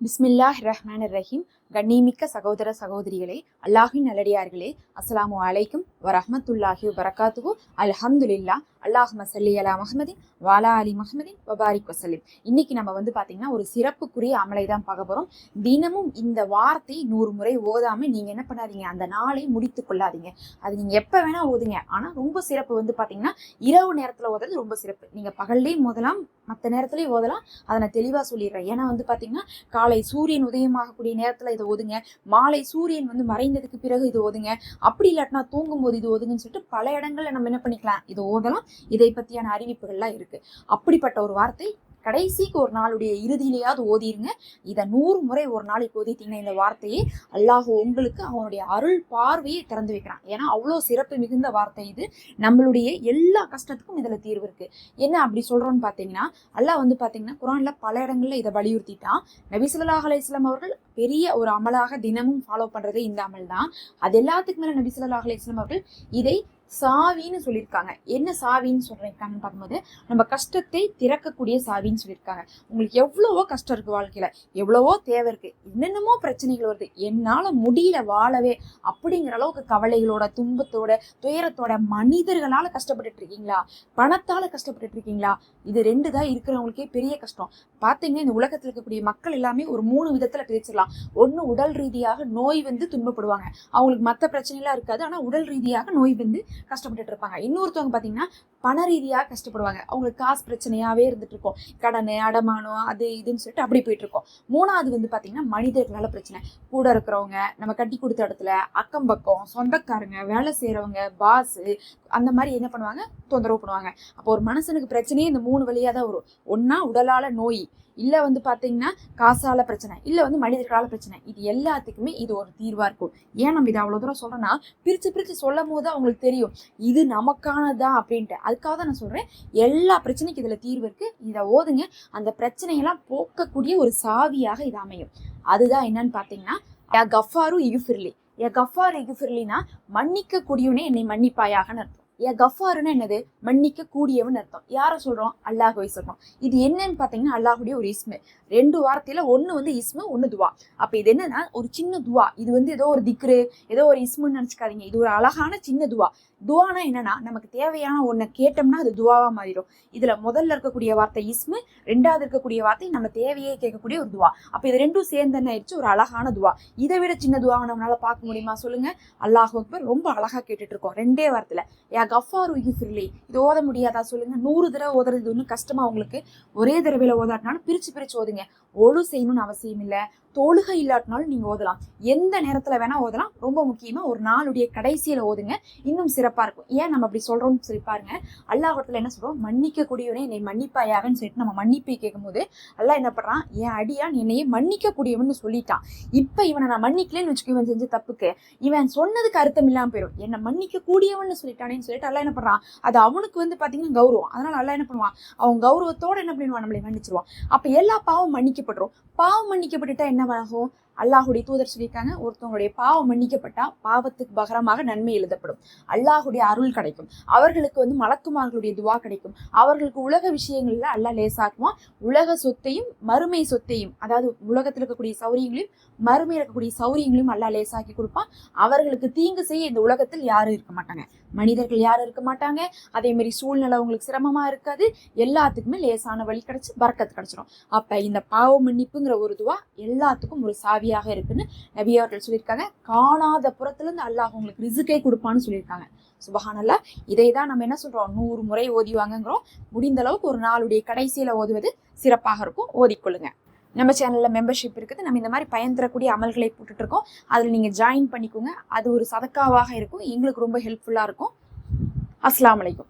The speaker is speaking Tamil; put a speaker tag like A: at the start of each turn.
A: பிஸ்மில்லாஹ் ரஹ்மான் ரஹீம். கண்ணிமிக்க சகோதர சகோதரிகளே, அல்லாஹின் நல்லடியார்களே, அஸ்ஸலாமு அலைக்கும் வரஹ்மத்துல்லாஹி வபரகாத்துஹு. அல்ஹம்துலில்லாஹ். அல்லாஹும்ம ஸல்லி அலா முஹம்மதின் வஅலா அலி முஹம்மதின் வபாரிக் வஸல்லிம். இன்னைக்கு நம்ம பாத்தீங்கன்னா ஒரு சிறப்புக்குரிய அமலை தான் பார்க்க போறோம். தினமும் இந்த வார்த்தை 100 முறை ஓதாம நீங்க என்ன பண்ணாதீங்க, அந்த நாளை முடித்து கொள்ளாதீங்க. அது நீங்க எப்ப வேணா ஓதுங்க. ஆனா ரொம்ப சிறப்பு பாத்தீங்கன்னா இரவு நேரத்துல ஓதுறது ரொம்ப சிறப்பு. நீங்க பகல்லையும் ஓதலாம், மற்ற நேரத்துலயும் ஓதலாம். அதை நான் தெளிவா சொல்லிடுறேன். ஏன்னா பாத்தீங்கன்னா காலை சூரியன் உதயமாகக்கூடிய நேரத்துல இதை ஓதுங்க, மாலை சூரியன் மறைந்ததுக்கு பிறகு இது ஓதுங்க, அப்படி இல்லாட்டினா தூங்கும் போது இது ஓதுங்கன்னு சொல்லிட்டு பல இடங்கள்ல நம்ம என்ன பண்ணிக்கலாம், இது ஓதலாம். இதை பத்தியான அறிவிப்புகள்லாம் இருக்கு. அப்படிப்பட்ட ஒரு வார்த்தை கடைசிக்கு ஒரு நாளுடைய இறுதியிலேயாவது ஓதிருங்க. இதை 100 முறை ஒரு நாளைக்கு ஓதிட்டீங்கன்னா இந்த வார்த்தையை அல்லாஹ் உங்களுக்கு அவனுடைய அருள் பார்வையை திறந்து வைக்கிறான். ஏன்னா அவ்வளோ சிறப்பு மிகுந்த வார்த்தை இது. நம்மளுடைய எல்லா கஷ்டத்துக்கும் இதுல தீர்வு இருக்கு. என்ன அப்படி சொல்றோம்னு பாத்தீங்கன்னா, அல்லாஹ் பாத்தீங்கன்னா குர்ஆன்ல பல இடங்கள்ல இதை வலியுறுத்திட்டான். நபி ஸல்லல்லாஹு அலைஹி வஸல்லம் அவர்கள் பெரிய ஒரு அமலாக தினமும் ஃபாலோ பண்றதே இந்த அமல் தான். அது எல்லாத்துக்கு மேல நபி ஸல்லல்லாஹு அலைஹி வஸல்லம் அவர்கள் இதை சாவின்னு சொல்லியிருக்காங்க. என்ன சாவின்னு சொல்லியிருக்காங்கன்னு பார்க்கும்போது, நம்ம கஷ்டத்தை திறக்கக்கூடிய சாவின்னு சொல்லியிருக்காங்க. உங்களுக்கு எவ்வளவோ கஷ்டம் இருக்கு, வாழ்க்கையில எவ்வளவோ தேவை இருக்கு, என்னென்னமோ பிரச்சனைகள் வருது, என்னால முடியல வாழவே அப்படிங்கிற அளவுக்கு கவலைகளோட, துன்பத்தோட, துயரத்தோட மனிதர்களால கஷ்டப்பட்டுட்டு இருக்கீங்களா, பணத்தால கஷ்டப்பட்டுட்டு இருக்கீங்களா? இது 2 தான் இருக்கிறவங்களுக்கே பெரிய கஷ்டம். பாத்தீங்கன்னா இந்த உலகத்துல இருக்கக்கூடிய மக்கள் எல்லாமே ஒரு 3 விதத்துல பிரிச்சிடலாம். ஒண்ணு உடல் ரீதியாக நோய் துன்பப்படுவாங்க, அவங்களுக்கு மற்ற பிரச்சனைலாம் இருக்காது, ஆனா உடல் ரீதியாக நோய் கஷ்டப்பட்டுட்டு இருப்பாங்க. இன்னொருத்தவங்க பாத்தீங்கன்னா பண ரீதியாக கஷ்டப்படுவாங்க, அவங்களுக்கு காசு பிரச்சனையாவே இருந்துட்டு இருக்கும், கடன், அடமானம், அது இதுன்னு சொல்லிட்டு அப்படி போயிட்டு இருக்கோம். 3வது பாத்தீங்கன்னா மனிதர்களால பிரச்சனை. கூட இருக்கிறவங்க, நம்ம கட்டி கொடுத்த இடத்துல, அக்கம் பக்கம், சொந்தக்காரங்க, வேலை செய்யறவங்க, பாஸ், அந்த மாதிரி என்ன பண்ணுவாங்க, தொந்தரவு பண்ணுவாங்க. அப்போ ஒரு மனுஷனுக்கு பிரச்சனையே இந்த 3 வழியா தான் வரும். ஒன்னா உடலால நோய், இல்ல பாத்தீங்கன்னா காசால பிரச்சனை, இல்ல மனிதர்களால பிரச்சனை. இது எல்லாத்துக்குமே இது ஒரு தீர்வா இருக்கும். ஏன் நம்ம இதை அவ்வளவு தூரம் சொல்றேன்னா, பிரிச்சு சொல்லும் போது அவங்களுக்கு தெரியும் இது நமக்கானதா அப்படின்ட்டு. அதுக்காக தான் நான் சொல்றேன், எல்லா பிரச்சனைக்கும் இதுல தீர்வு இருக்கு. இதை ஓதுங்க, அந்த பிரச்சனையெல்லாம் போக்கக்கூடிய ஒரு சாவியாக இது அமையும். அதுதான் என்னன்னு பாத்தீங்கன்னா, யா கஃபாரு இகுஃபிர்லி. யா கஃபாரு இகுஃபிர்லினா மன்னிக்க கூடியவனே என்னை மன்னிப்பாயாகன்னு அர்த்தம். கஃபாருன்னா என்னது, மன்னிக்க கூடியவன் அர்த்தம். யார சொல்றோம், அல்லாஹ்வை சொல்றோம். இது என்னன்னு பாத்தீங்கன்னா அல்லாஹுடைய ஒரு இஸ்மு. 2 வார்த்தையில ஒண்ணு இஸ்மு, ஒண்ணு துவா. அப்ப இது என்னன்னா ஒரு சின்ன துவா. இது ஏதோ ஒரு திக்ரு, ஏதோ ஒரு இஸ்முன்னு நினைச்சுக்காதீங்க. இது ஒரு அழகான சின்ன துவா. துவானா என்னன்னா, நமக்கு தேவையான ஒன்றை கேட்டோம்னா அது துவாவா மாறிடும். இதுல முதல்ல இருக்கக்கூடிய வார்த்தை இஸ்மு, 2வது இருக்கக்கூடிய வார்த்தை நம்ம தேவையே கேட்கக்கூடிய ஒரு துவா. அப்ப இது 2ம் சேர்ந்து என்ன ஆயிடுச்சு, ஒரு அழகான துவா. இதை விட சின்ன துவாவை நம்மளால பார்க்க முடியுமா சொல்லுங்க? அல்லாஹ் அக்பர். ரொம்ப அழகா கேட்டுட்டு இருக்கோம் 2 வார்த்தையில. யா கஃபாரு இகுஃபிர்லி. இது ஓத முடியாதா சொல்லுங்க? 100 தடவை ஓதுறது ஒன்றும் கஷ்டமா உங்களுக்கு? ஒரே தடவையில ஓதாட்டினாலும் பிரிச்சு ஓதுங்க. ஒழு செய்யணும்னு அவசியம் இல்லை, தொழுகை இல்லாட்டினாலும் நீங்க ஓதலாம், எந்த நேரத்துல வேணா ஓதலாம். ரொம்ப முக்கியமா ஒரு நாளுடைய கடைசியில ஓதுங்க, இன்னும் சிறப்பா இருக்கும். ஏன் நம்ம அப்படி சொல்றோம்னு சொல்லி பாருங்க. அல்லாஹ்விடத்துல என்ன சொல்றோம், மன்னிக்க கூடியவனே என்னை மன்னிப்பாயாகன்னு சொல்லிட்டு நம்ம மன்னிப்பை கேட்கும் போது அல்லாஹ் என்ன பண்றான், என் அடியான் என்னையே மன்னிக்க கூடியவன் சொல்லிட்டான். இப்ப இவனை நான் மன்னிக்கலன்னு வச்சுக்கோ, இவன் செஞ்ச தப்புக்கு இவன் சொன்னதுக்கு அர்த்தம் இல்லாம போயிடும். என்னை மன்னிக்க கூடியவன் சொல்லிட்டானேன்னு சொல்லிட்டு அல்லாஹ் என்ன பண்றான், அது அவனுக்கு பாத்தீங்கன்னா கௌரவம். அதனால அல்லாஹ் என்ன பண்ணுவான், அவன் கௌரவத்தோட என்ன பண்ணுவான், நம்மளை மன்னிச்சிருவான். அப்ப எல்லா பாவம் மன்னிக்கப்பட்டுரும். பாவம் மன்னிக்கப்பட்டுட்டா என்னவாகும், அல்லாஹுடைய தூதர் சொல்லியிருக்காங்க, ஒருத்தவங்களுடைய பாவம் மன்னிக்கப்பட்டா பாவத்துக்கு பகரமாக நன்மை எழுதப்படும், அல்லாஹுடைய அருள் கிடைக்கும், அவர்களுக்கு மலக்குமார்களுடைய துவா கிடைக்கும், அவர்களுக்கு உலக விஷயங்கள்ல அல்லாஹ் லேசாக்குவான். உலக சொத்தையும் மறுமை சொத்தையும், அதாவது உலகத்தில் இருக்கக்கூடிய சௌரியங்களையும் மறுமையில் இருக்கக்கூடிய சௌரியங்களையும் அல்லாஹ் லேசாக்கி கொடுப்பான். அவர்களுக்கு தீங்கு செய்ய இந்த உலகத்தில் யாரும் இருக்க மாட்டாங்க, மனிதர்கள் யாரும் இருக்க மாட்டாங்க. அதே மாதிரி சூழ்நிலை உங்களுக்கு சிரமமா இருக்காது, எல்லாத்துக்குமே லேசான வழி கிடைச்சு பரக்கத்து கிடைச்சிடும். அப்ப இந்த பாவ மன்னிப்புங்கிற ஒரு துவா எல்லாத்துக்கும் ஒரு சாவியாக இருக்குன்னு நபி அவர்கள் சொல்லியிருக்காங்க. காணாத புறத்துல இருந்து அல்லாஹ் உங்களுக்கு ரிசுக்கை கொடுப்பான்னு சொல்லியிருக்காங்க. சுபஹானல்லாஹ். இதை தான் நம்ம என்ன சொல்றோம், 100 முறை ஓதிவாங்கிறோம். முடிந்த அளவுக்கு ஒரு நாளுடைய கடைசியில ஓதுவது சிறப்பாக இருக்கும், ஓதிக்கொள்ளுங்க. நம்ம சேனல்ல மெம்பர்ஷிப் இருக்குது. நம்ம இந்த மாதிரி பயன் தரக்கூடிய அமல்களை போட்டுட்டு இருக்கோம். அதில் நீங்க ஜாயின் பண்ணிக்கோங்க. அது ஒரு சதக்காவாக இருக்கும், எங்களுக்கு ரொம்ப ஹெல்ப்ஃபுல்லா இருக்கும். அஸ்ஸலாமு அலைக்கும்.